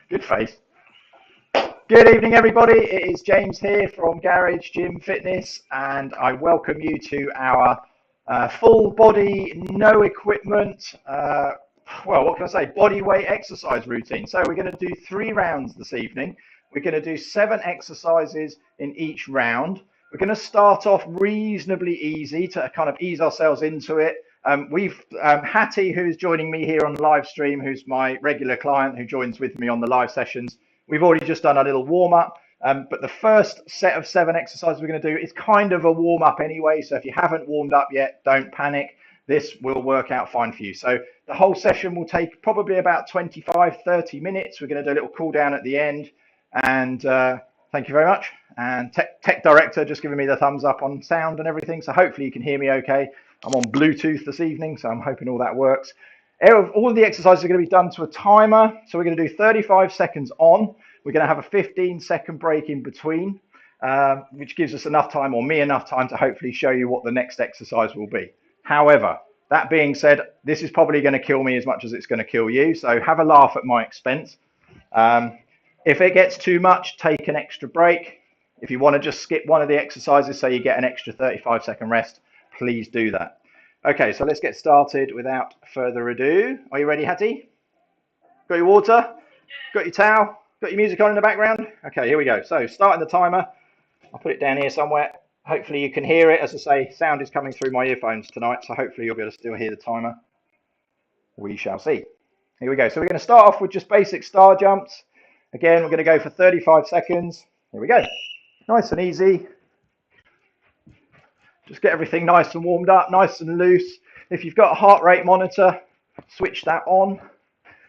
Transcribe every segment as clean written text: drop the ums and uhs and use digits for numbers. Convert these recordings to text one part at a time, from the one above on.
Good face. Good evening, everybody. It is James here from Garage Gym Fitness, and I welcome you to our full body, no equipment, well, what can I say, body weight exercise routine. So we're going to do 3 rounds this evening. We're going to do 7 exercises in each round. We're going to start off reasonably easy to kind of ease ourselves into it. Hattie, who's joining me here on the live stream, who's my regular client who joins with me on the live sessions. We've already just done a little warm up, but the first set of 7 exercises we're going to do is kind of a warm up anyway. So if you haven't warmed up yet, don't panic. This will work out fine for you. So the whole session will take probably about 25-30 minutes. We're going to do a little cool down at the end. And thank you very much. And tech director just giving me the thumbs up on sound and everything. So hopefully you can hear me okay. I'm on Bluetooth this evening, so I'm hoping all that works. All of the exercises are going to be done to a timer. So we're going to do 35 seconds on. We're going to have a 15-second break in between, which gives us enough time, or me enough time, to hopefully show you what the next exercise will be. However, that being said, this is probably going to kill me as much as it's going to kill you. So have a laugh at my expense. If it gets too much, take an extra break. If you want to just skip one of the exercises so you get an extra 35-second rest, please do that. Okay, so let's get started without further ado. Are you ready, Hattie? Got your water? Got your towel? Got your music on in the background? Okay, here we go. So starting the timer. I'll put it down here somewhere. Hopefully you can hear it. As I say, sound is coming through my earphones tonight, so hopefully you'll be able to still hear the timer. We shall see. Here we go. So we're going to start off with just basic star jumps. Again, we're going to go for 35 seconds. Here we go. Nice and easy. Just get everything nice and warmed up, nice and loose. If you've got a heart rate monitor, switch that on,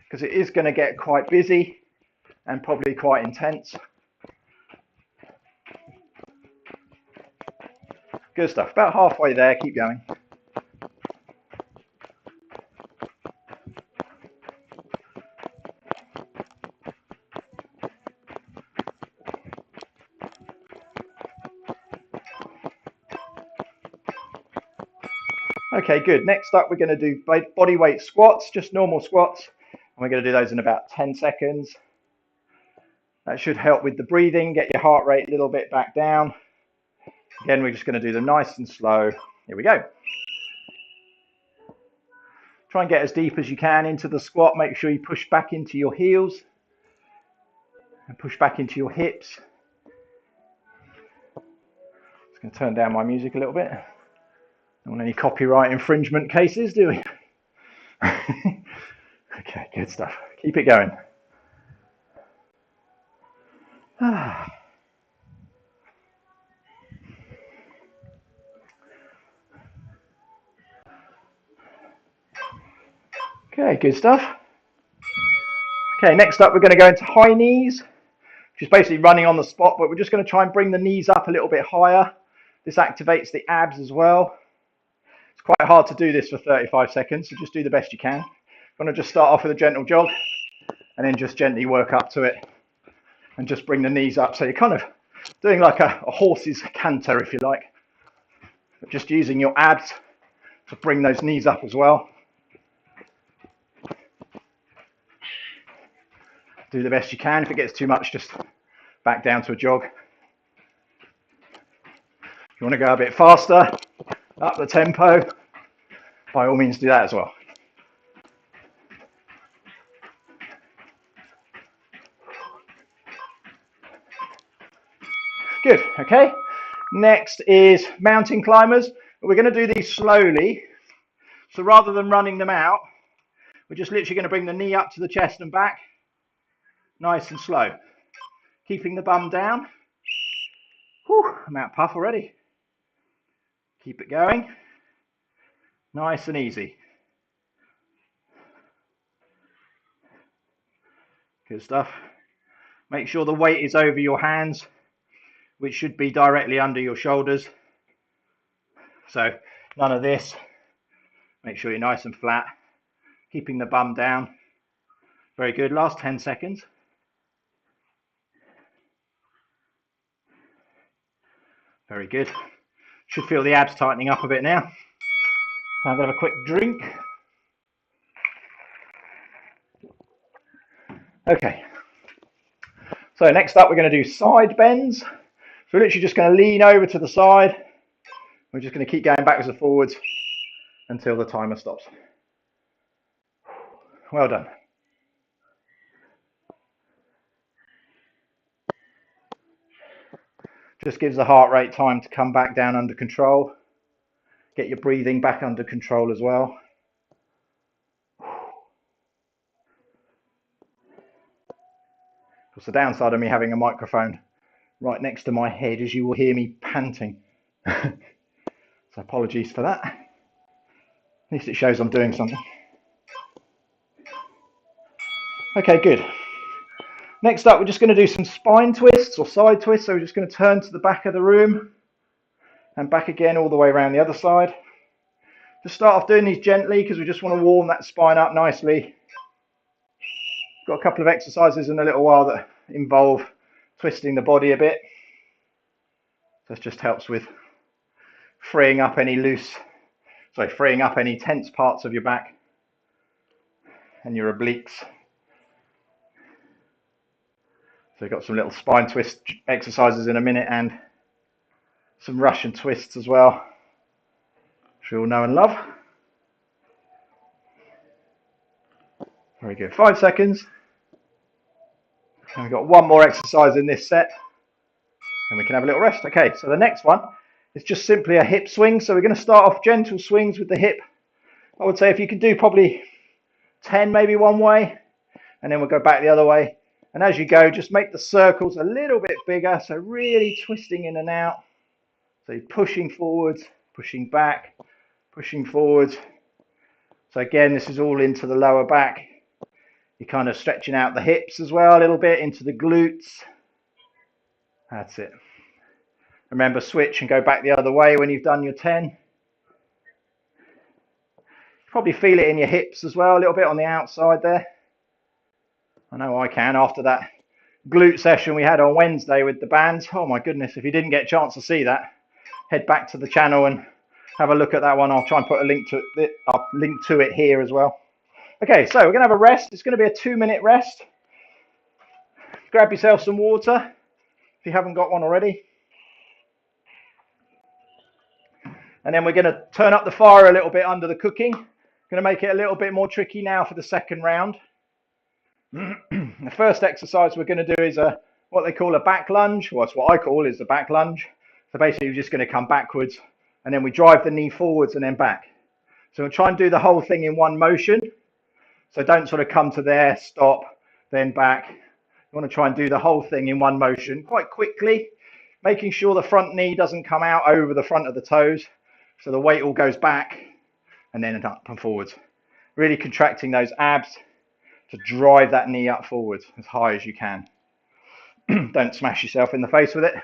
because it is going to get quite busy and probably quite intense. Good stuff. About halfway there. Keep going. Okay, good. Next up, we're going to do body weight squats, just normal squats. And we're going to do those in about 10 seconds. That should help with the breathing, get your heart rate a little bit back down. Again, we're just going to do them nice and slow. Here we go. Try and get as deep as you can into the squat. Make sure you push back into your heels and push back into your hips. Just going to turn down my music a little bit. Don't want any copyright infringement cases, do we? Okay, good stuff. Keep it going. Okay, good stuff. Okay, next up we're going to go into high knees, which is basically running on the spot, but we're just going to try and bring the knees up a little bit higher. This activates the abs as well. It's quite hard to do this for 35 seconds, so just do the best you can. I'm going to just start off with a gentle jog and then just gently work up to it and just bring the knees up. So you're kind of doing like a horse's canter, if you like, but just using your abs to bring those knees up as well. Do the best you can. If it gets too much, just back down to a jog. If you want to go a bit faster, up the tempo, by all means do that as well. Good, okay. Next is mountain climbers. We're going to do these slowly. So rather than running them out, we're just literally going to bring the knee up to the chest and back. Nice and slow. Keeping the bum down. Whew, I'm out of puff already. Keep it going. Nice and easy. Good stuff. Make sure the weight is over your hands, which should be directly under your shoulders. So none of this. Make sure you're nice and flat. Keeping the bum down. Very good. Last 10 seconds. Very good. Should feel the abs tightening up a bit now. I'll have a quick drink. Okay, so next up we're going to do side bends. So we're literally just going to lean over to the side. We're just going to keep going backwards and forwards until the timer stops. Well done. Just gives the heart rate time to come back down under control. Get your breathing back under control as well. Because the downside of me having a microphone right next to my head is you will hear me panting. So apologies for that. At least it shows I'm doing something. Okay, good. Next up, we're just going to do some spine twists or side twists. So we're just going to turn to the back of the room and back again all the way around the other side. Just start off doing these gently because we just want to warm that spine up nicely. Got a couple of exercises in a little while that involve twisting the body a bit. So this just helps with freeing up any tense parts of your back and your obliques. So we've got some little spine twist exercises in a minute and some Russian twists as well, which we all know and love. Very good. 5 seconds. And we've got one more exercise in this set and we can have a little rest. Okay, so the next one is just simply a hip swing. So we're going to start off gentle swings with the hip. I would say if you can do probably 10 maybe one way, and then we'll go back the other way. And as you go, just make the circles a little bit bigger. So really twisting in and out. So you're pushing forwards, pushing back, pushing forwards. So again, this is all into the lower back. You're kind of stretching out the hips as well a little bit into the glutes. That's it. Remember, switch and go back the other way when you've done your 10. Probably feel it in your hips as well, a little bit on the outside there. I know I can after that glute session we had on Wednesday with the bands. Oh my goodness, if you didn't get a chance to see that, head back to the channel and have a look at that one. I'll try and put a link to it here as well. Okay, so we're going to have a rest. It's going to be a 2-minute rest. Grab yourself some water if you haven't got one already. And then we're going to turn up the fire a little bit under the cooking. Going to make it a little bit more tricky now for the second round. The first exercise we're going to do is what they call a back lunge. Well, that's what I call is the back lunge. So basically, we're just going to come backwards and then we drive the knee forwards and then back. So we'll try and do the whole thing in one motion. So don't sort of come to there, stop, then back. You want to try and do the whole thing in one motion quite quickly, making sure the front knee doesn't come out over the front of the toes. So the weight all goes back and then up and forwards. Really contracting those abs to drive that knee up forwards as high as you can. Don't smash yourself in the face with it.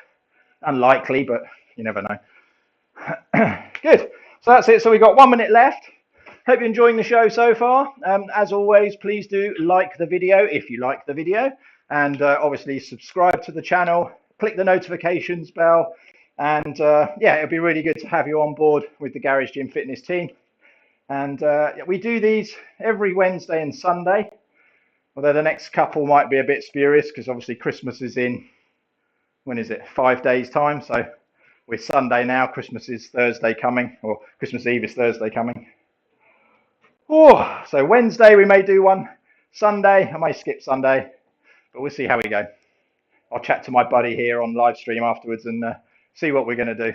Unlikely, but you never know. Good. So that's it. So we've got 1 minute left. Hope you're enjoying the show so far. As always, please do like the video if you like the video. And obviously subscribe to the channel. Click the notifications bell. And yeah, it'll be really good to have you on board with the Garage Gym Fitness team. And we do these every Wednesday and Sunday. Although the next couple might be a bit spurious because obviously Christmas is in, when is it, 5 days time. So we're Sunday now, Christmas is Thursday coming, or Christmas Eve is Thursday coming. Oh, so Wednesday we may do one, Sunday, I may skip Sunday, but we'll see how we go. I'll chat to my buddy here on live stream afterwards and see what we're going to do.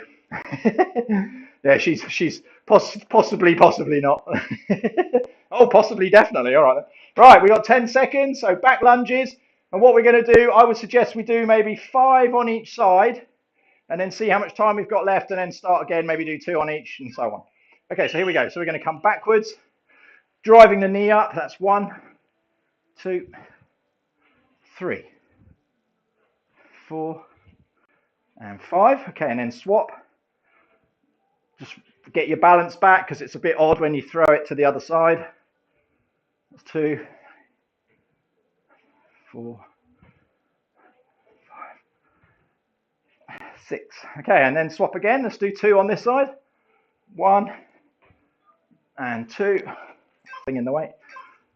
Yeah, she's possibly not. Oh, possibly, definitely. All right. Right, we got 10 seconds. So back lunges. And what we're going to do, I would suggest we do maybe 5 on each side and then see how much time we've got left and then start again, maybe do 2 on each and so on. Okay, so here we go. So we're going to come backwards, driving the knee up. That's 1, 2, 3, 4, and 5. Okay, and then swap. Just get your balance back because it's a bit odd when you throw it to the other side. That's 2, 4, 5, 6. Okay, and then swap again. Let's do 2 on this side. 1 and 2. Thing in the way.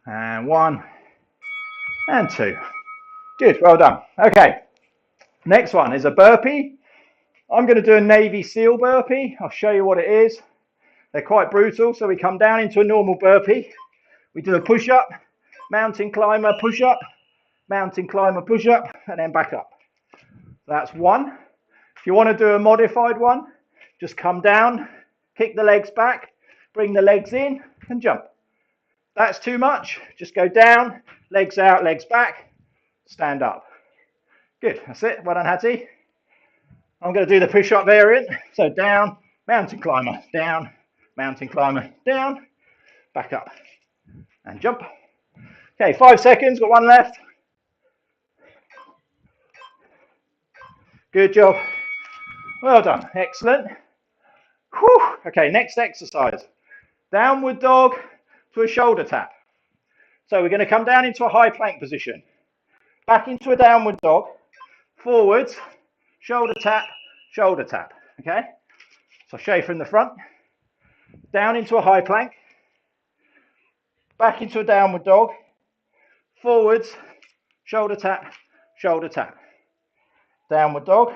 And 1 and 2. Good, well done. Okay, next one is a burpee. I'm going to do a Navy SEAL burpee. I'll show you what it is. They're quite brutal. So we come down into a normal burpee. We do a push-up, mountain climber, push-up, mountain climber, push-up, and then back up. That's 1. If you want to do a modified one, just come down, kick the legs back, bring the legs in, and jump. That's too much. Just go down, legs out, legs back, stand up. Good, that's it. Well done, Hattie. I'm going to do the push-up variant. So down, mountain climber, down, mountain climber, down, back up, and jump. Okay, 5 seconds, got 1 left. Good job. Well done, excellent. Whew. Okay, next exercise. Downward dog to a shoulder tap. So we're going to come down into a high plank position. Back into a downward dog, forwards, shoulder tap, okay? So I'll show you from the front. Down into a high plank, back into a downward dog, forwards, shoulder tap, downward dog,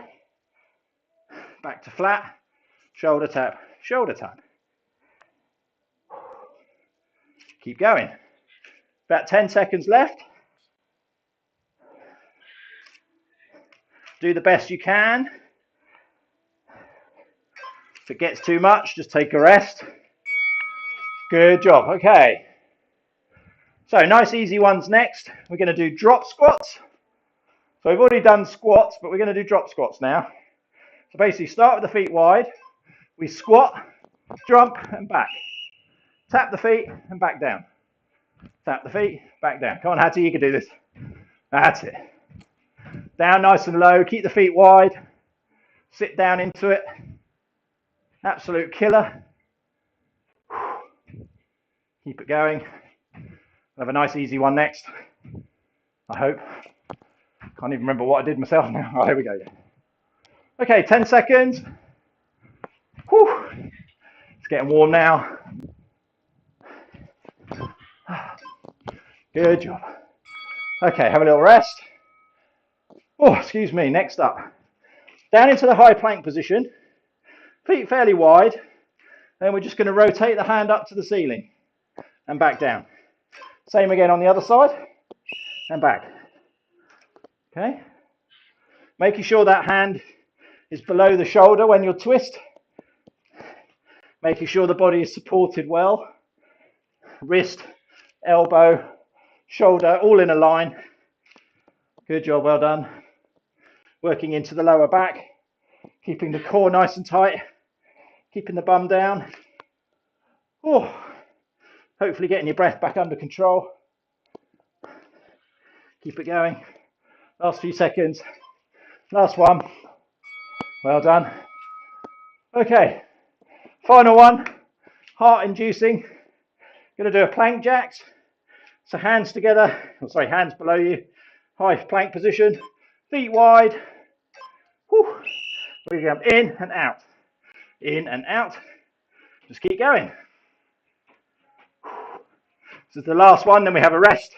back to flat, shoulder tap, Keep going. About 10 seconds left. Do the best you can. If it gets too much, just take a rest. Good job. Okay. So nice easy ones next. We're going to do drop squats. So we've already done squats, but we're going to do drop squats now. So basically start with the feet wide. We squat, jump and back. Tap the feet and back down. Tap the feet, back down. Come on, Hattie, you can do this. That's it. Down nice and low. Keep the feet wide. Sit down into it. Absolute killer. Keep it going. We'll have a nice easy one next. I hope. Can't even remember what I did myself now. Oh, here we go. Okay, 10 seconds. Whew. It's getting warm now. Good job. Okay, have a little rest. Oh, excuse me. Next up. Down into the high plank position. Feet fairly wide. Then we're just going to rotate the hand up to the ceiling and back down. Same again on the other side and back. Okay. Making sure that hand is below the shoulder when you twist. Making sure the body is supported well. Wrist, elbow, shoulder, all in a line. Good job, well done. Working into the lower back. Keeping the core nice and tight. Keeping the bum down. Oh, hopefully getting your breath back under control. Keep it going. Last few seconds. Last one. Well done. Okay, final one. Heart inducing. Going to do a plank jacks. So hands together, hands below you. High plank position. Feet wide. Whew. We're going in and out. In and out. Just keep going. This is the last one, then we have a rest.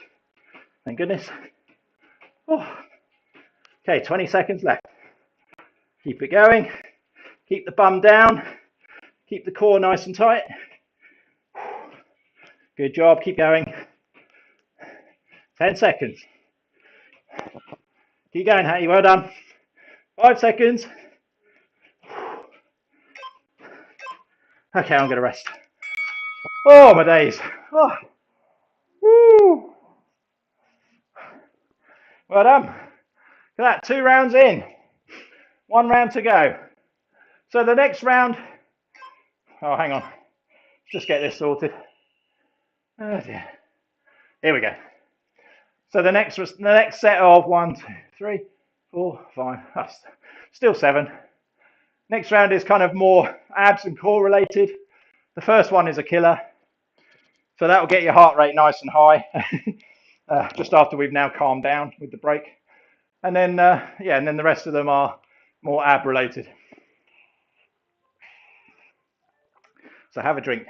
Thank goodness. Oh. Okay, 20 seconds left. Keep it going. Keep the bum down. Keep the core nice and tight. Good job, keep going. 10 seconds. Keep going, Hattie, well done. 5 seconds. Okay, I'm going to rest. Oh, my days. Oh. Woo. Well done. Look at that, 2 rounds in. 1 round to go. So the next round, oh, hang on. Just get this sorted. Oh dear. Here we go. So the next set of 1, 2, 3, 4, 5, still 7. Next round is kind of more abs and core related. The first one is a killer. So that will get your heart rate nice and high. Just after we've now calmed down with the break. And then, and then the rest of them are more ab related. So have a drink.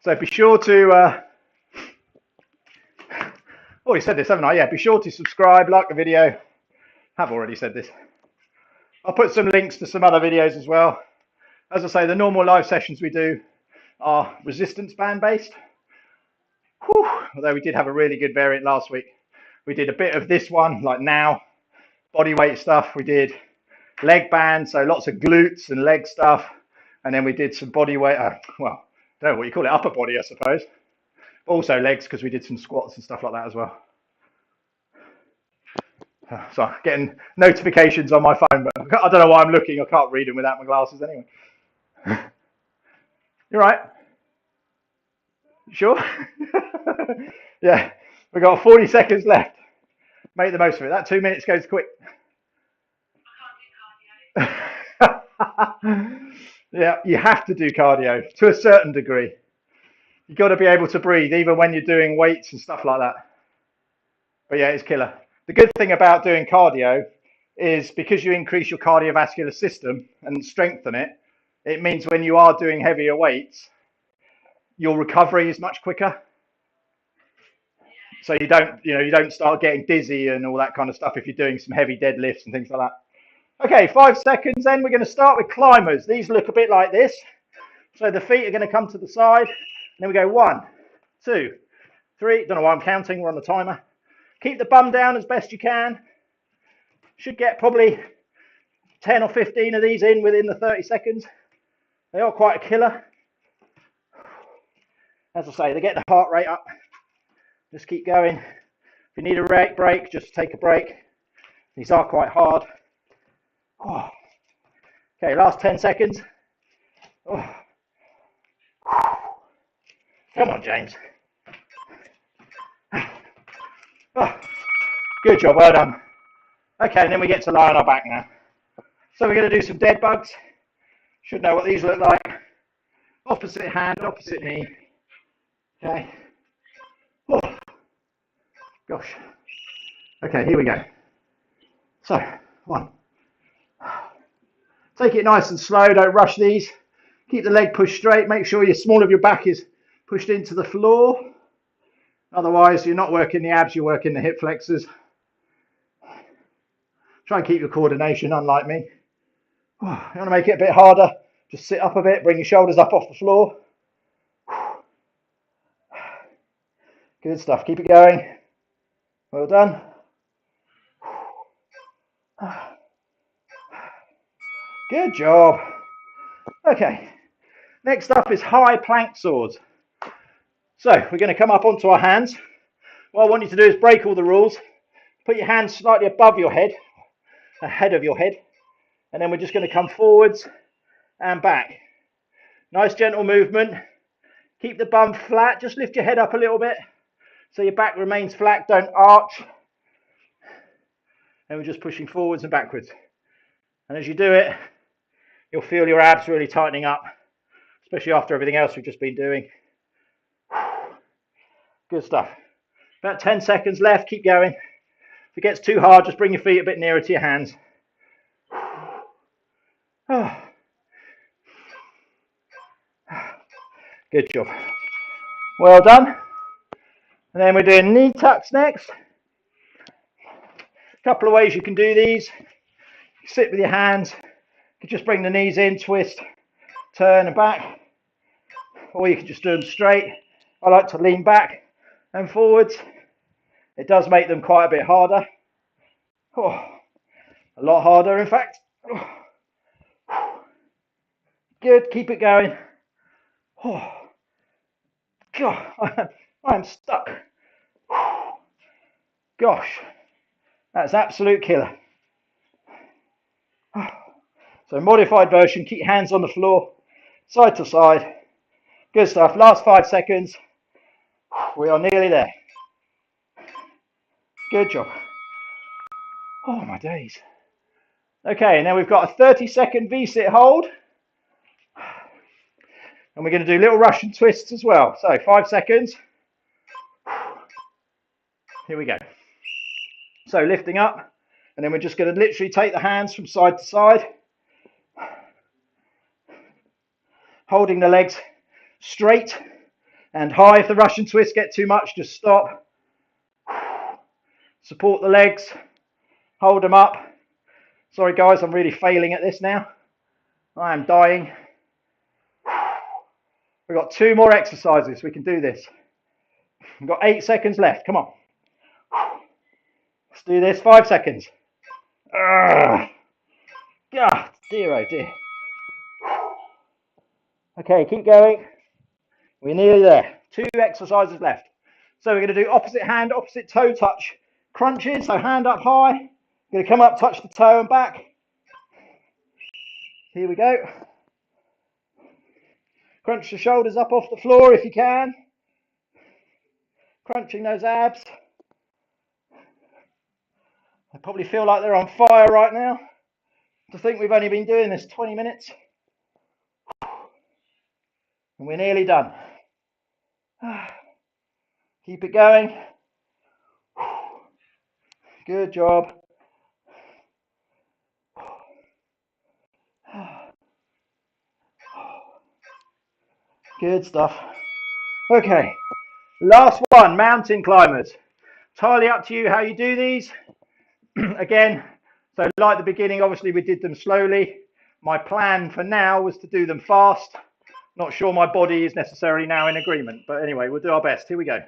So be sure to already said this, haven't I? Yeah, be sure to subscribe, like the video. Have already said this. I'll put some links to some other videos as well. As I say, the normal live sessions we do are resistance band based. Whew. Although we did have a really good variant last week. We did a bit of this one, like now, body weight stuff. We did leg band, so lots of glutes and leg stuff. And then we did some body weight, well, I don't know what you call it, upper body, I suppose. Also legs, because we did some squats and stuff like that as well. So getting notifications on my phone, but I don't know why I'm looking. I can't read them without my glasses anyway. You're right. Sure? Yeah, we've got 40 seconds left. Make the most of it. That 2 minutes goes quick. Yeah, you have to do cardio to a certain degree. You've got to be able to breathe even when you're doing weights and stuff like that. But yeah, it's killer. The good thing about doing cardio is because you increase your cardiovascular system and strengthen it, it means when you are doing heavier weights, your recovery is much quicker. So you don't start getting dizzy and all that kind of stuff if you're doing some heavy deadlifts and things like that. Okay, 5 seconds then. We're going to start with climbers. These look a bit like this. So the feet are going to come to the side. And then we go 1, 2, 3. Don't know why I'm counting. We're on the timer. Keep the bum down as best you can. Should get probably 10 or 15 of these in within the 30 seconds. They are quite a killer. As I say, they get the heart rate up. Just keep going. If you need a break, just take a break. These are quite hard. Oh. Okay, last 10 seconds. Oh. Come on, James. Oh. Good job, well done. Okay, and then we get to lie on our back now. So we're going to do some dead bugs. Should know what these look like. Opposite hand, opposite knee. Okay. Oh. Gosh. Okay, here we go. So, 1. Take it nice and slow, don't rush these. Keep the leg pushed straight. Make sure your small of your back is pushed into the floor. Otherwise, you're not working the abs, you're working the hip flexors. Try and keep your coordination, unlike me. You want to make it a bit harder, just sit up a bit, bring your shoulders up off the floor. Good stuff, keep it going. Well done. Good job. Okay, next up is high plank swords. So we're going to come up onto our hands. What I want you to do is break all the rules. Put your hands slightly above your head, ahead of your head, and then we're just going to come forwards and back. Nice gentle movement. Keep the bum flat, just lift your head up a little bit so your back remains flat, don't arch. And we're just pushing forwards and backwards. And as you do it, you'll feel your abs really tightening up, especially after everything else we've just been doing. Good stuff. About 10 seconds left, keep going. If it gets too hard, just bring your feet a bit nearer to your hands. Good job. Well done. And then we're doing knee tucks next. A couple of ways you can do these. Sit with your hands. You can just bring the knees in, twist, turn and back. Or you can just do them straight. I like to lean back and forwards. It does make them quite a bit harder. Oh, a lot harder, in fact. Good, keep it going. Oh, God, I am stuck. Gosh, that's absolute killer. So modified version, keep your hands on the floor, side to side. Good stuff, last 5 seconds. We are nearly there. Good job. Oh my days. Okay, and then we've got a 30-second V-sit hold. And we're going to do little Russian twists as well. So 5 seconds. Here we go. So lifting up, and then we're just going to literally take the hands from side to side. Holding the legs straight and high. If the Russian twists get too much, just stop. Support the legs, hold them up. Sorry guys, I'm really failing at this now. I am dying. We've got 2 more exercises. We can do this. We've got 8 seconds left. Come on. Let's do this. 5 seconds. God, dear, oh dear. Okay, keep going. We're nearly there. 2 exercises left. So we're going to do opposite hand, opposite toe touch crunches. So hand up high. Going to come up, touch the toe and back. Here we go. Crunch the shoulders up off the floor if you can. Crunching those abs. I probably feel like they're on fire right now. To think we've only been doing this 20 minutes. And we're nearly done. Keep it going. Good job. Good stuff. Okay, last one, mountain climbers. Entirely up to you how you do these. Again, so like the beginning, obviously we did them slowly. My plan for now was to do them fast. Not sure my body is necessarily now in agreement, but anyway, we'll do our best. Here we go.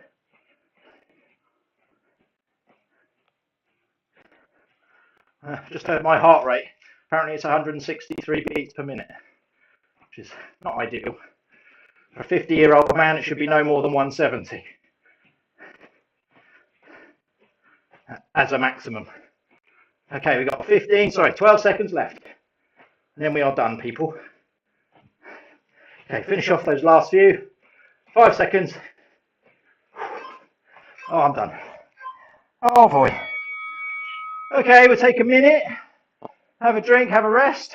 Just heard my heart rate. Apparently it's 163 beats per minute, which is not ideal. For a 50-year-old man, it should be no more than 170 as a maximum. Okay, we've got 12 seconds left. And then we are done, people. Okay, finish off those last few. 5 seconds. Oh, I'm done. Oh boy. Okay, we'll take a minute, have a drink, have a rest,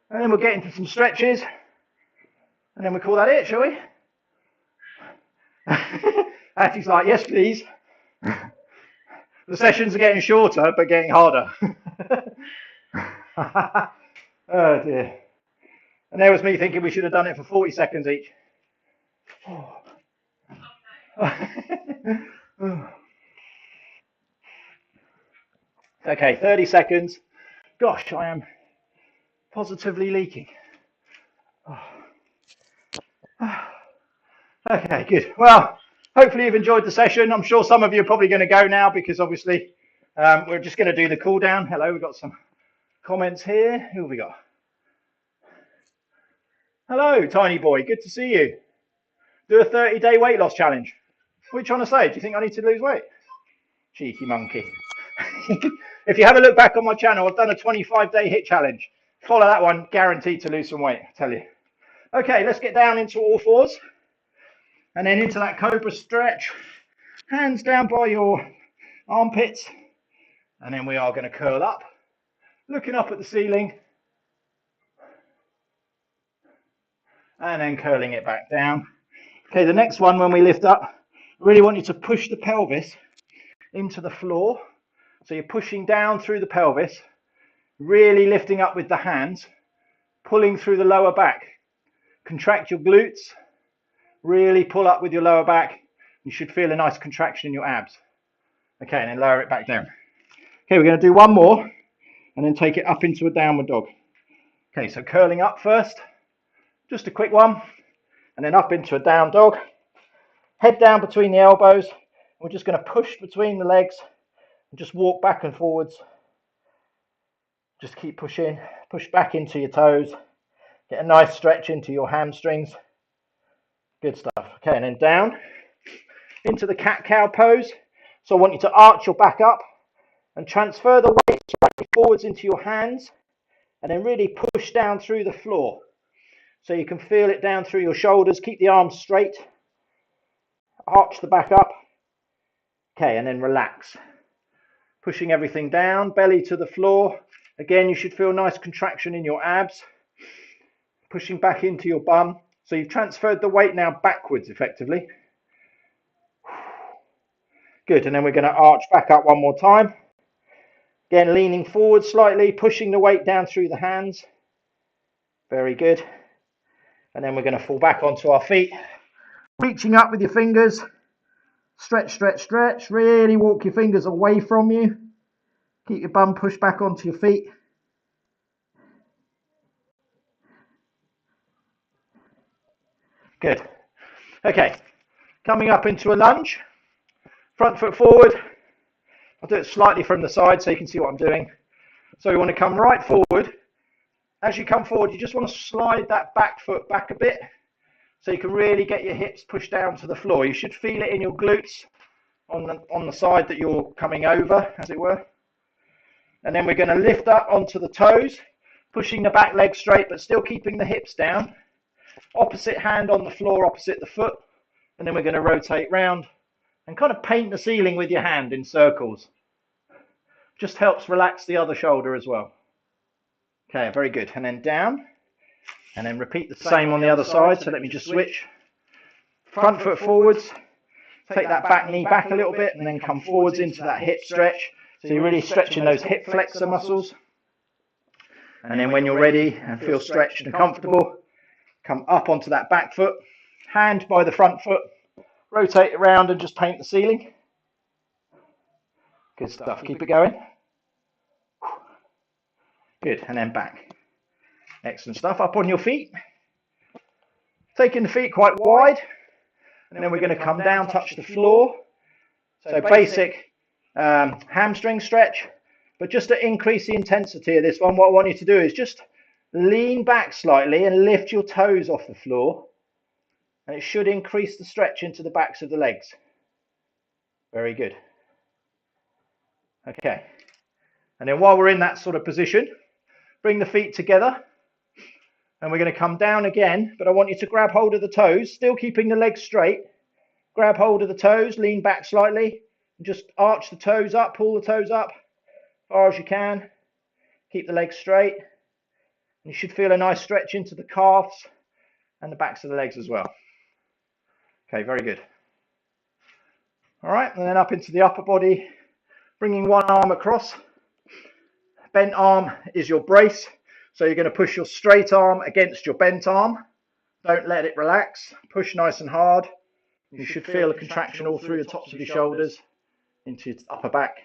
and then we'll get into some stretches, and then we'll call that it, shall we? Atti's like, yes please. The sessions are getting shorter, but getting harder. Oh dear. And there was me thinking we should have done it for 40 seconds each. Okay, 30 seconds. Gosh, I am positively leaking. Okay, good. Well, hopefully you've enjoyed the session. I'm sure some of you are probably going to go now because obviously we're just going to do the cool down. Hello, we've got some comments here. Who have we got? Hello, tiny boy. Good to see you. Do a 30-day weight loss challenge. What are you trying to say? Do you think I need to lose weight? Cheeky monkey. If you have a look back on my channel, I've done a 25-day HIIT challenge. Follow that one, guaranteed to lose some weight, I tell you. Okay, let's get down into all fours. And then into that Cobra Stretch. Hands down by your armpits. And then we are going to curl up. Looking up at the ceiling. And then curling it back down. Okay, the next one, when we lift up, I really want you to push the pelvis into the floor. So you're pushing down through the pelvis, really lifting up with the hands, pulling through the lower back. Contract your glutes, really pull up with your lower back. You should feel a nice contraction in your abs. Okay, and then lower it back down. Okay, we're going to do one more and then take it up into a downward dog. Okay, so curling up first, just a quick one, and then up into a down dog. Head down between the elbows. We're just going to push between the legs. Just walk back and forwards. Just keep pushing. Push back into your toes. Get a nice stretch into your hamstrings. Good stuff. Okay, and then down into the cat-cow pose. So I want you to arch your back up and transfer the weight forwards into your hands and then really push down through the floor. So you can feel it down through your shoulders. Keep the arms straight. Arch the back up. Okay, and then relax. Pushing everything down, belly to the floor. Again, you should feel nice contraction in your abs. Pushing back into your bum. So you've transferred the weight now backwards effectively. Good, and then we're going to arch back up one more time. Again, leaning forward slightly, pushing the weight down through the hands. Very good. And then we're going to fall back onto our feet. Reaching up with your fingers. Stretch, stretch, stretch. Really walk your fingers away from you. Keep your bum pushed back onto your feet. Good. Okay, coming up into a lunge. Front foot forward. I'll do it slightly from the side so you can see what I'm doing. So you want to come right forward. As you come forward, you just want to slide that back foot back a bit so you can really get your hips pushed down to the floor. You should feel it in your glutes on the side that you're coming over, as it were. And then we're going to lift up onto the toes, pushing the back leg straight, but still keeping the hips down. Opposite hand on the floor, opposite the foot. And then we're going to rotate round and kind of paint the ceiling with your hand in circles. Just helps relax the other shoulder as well. Okay, very good. And then down. And then repeat the same on the other side. So let me just switch. Front foot forwards. Take that back knee back a little bit and then come forwards into that hip stretch. So you're really stretching those hip flexor muscles. And then when you're ready and feel stretched and comfortable, come up onto that back foot. Hand by the front foot. Rotate around and just paint the ceiling. Good stuff. Keep it going. Good. And then back. Excellent stuff. Up on your feet. Taking the feet quite wide. And then we're going to come down, touch the floor. So basic hamstring stretch. But just to increase the intensity of this one, what I want you to do is just lean back slightly and lift your toes off the floor. And it should increase the stretch into the backs of the legs. Very good. Okay. And then while we're in that sort of position, bring the feet together. And we're going to come down again, but I want you to grab hold of the toes, still keeping the legs straight. Grab hold of the toes, lean back slightly, and just arch the toes up, pull the toes up as far as you can. Keep the legs straight. And you should feel a nice stretch into the calves and the backs of the legs as well. Okay, very good. All right, and then up into the upper body, bringing one arm across. Bent arm is your brace. So you're going to push your straight arm against your bent arm. Don't let it relax. Push nice and hard. You should feel a contraction all through the tops of your shoulders into your upper back.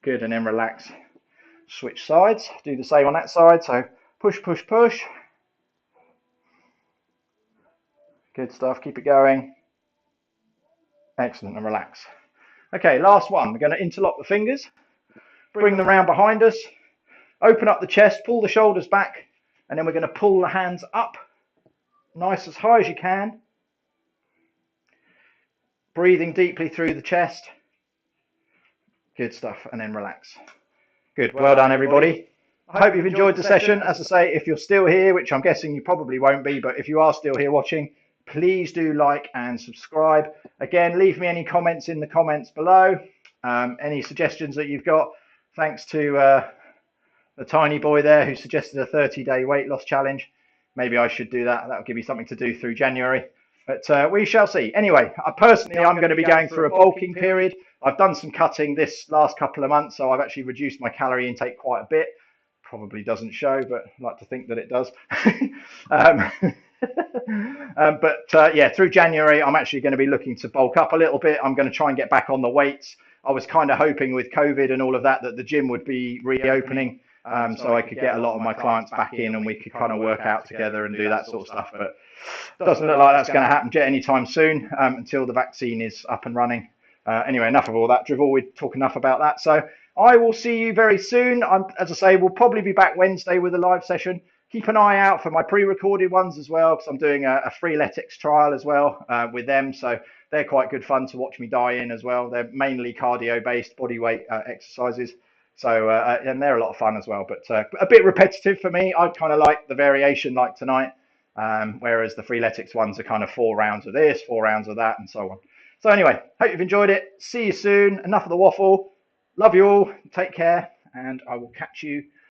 Good, and then relax. Switch sides. Do the same on that side. So push, push, push. Good stuff. Keep it going. Excellent, and relax. Okay, last one. We're going to interlock the fingers. Bring them round behind us. Open up the chest, pull the shoulders back, and then we're going to pull the hands up, nice as high as you can. Breathing deeply through the chest. Good stuff, and then relax. Good, well done everybody. I hope you've enjoyed the session. As I say, if you're still here, which I'm guessing you probably won't be, but if you are still here watching, please do like and subscribe. Again, leave me any comments in the comments below. Any suggestions that you've got. Thanks to the tiny boy there who suggested a 30-day weight loss challenge. Maybe I should do that. That'll give me something to do through January. But we shall see. Anyway, personally, I'm going to be going through a bulking period. I've done some cutting this last couple of months, so I've actually reduced my calorie intake quite a bit. Probably doesn't show, but I like to think that it does. Yeah, through January, I'm actually going to be looking to bulk up a little bit. I'm going to try and get back on the weights. I was kind of hoping with COVID and all of that the gym would be reopening. So I could get a lot of my clients back in and we could kind of work out together and do that sort of stuff. But it doesn't look like that's going to happen anytime soon until the vaccine is up and running. Anyway, enough of all that drivel. We talk enough about that. So I will see you very soon. As I say, we'll probably be back Wednesday with a live session. Keep an eye out for my pre-recorded ones as well, because I'm doing a freeletics trial as well with them. So they're quite good fun to watch me die in as well. They're mainly cardio-based bodyweight exercises. So, and they're a lot of fun as well, but a bit repetitive for me. I kind of like the variation like tonight, whereas the freeletics ones are kind of 4 rounds of this, 4 rounds of that, and so on. So anyway, hope you've enjoyed it. See you soon. Enough of the waffle. Love you all. Take care, and I will catch you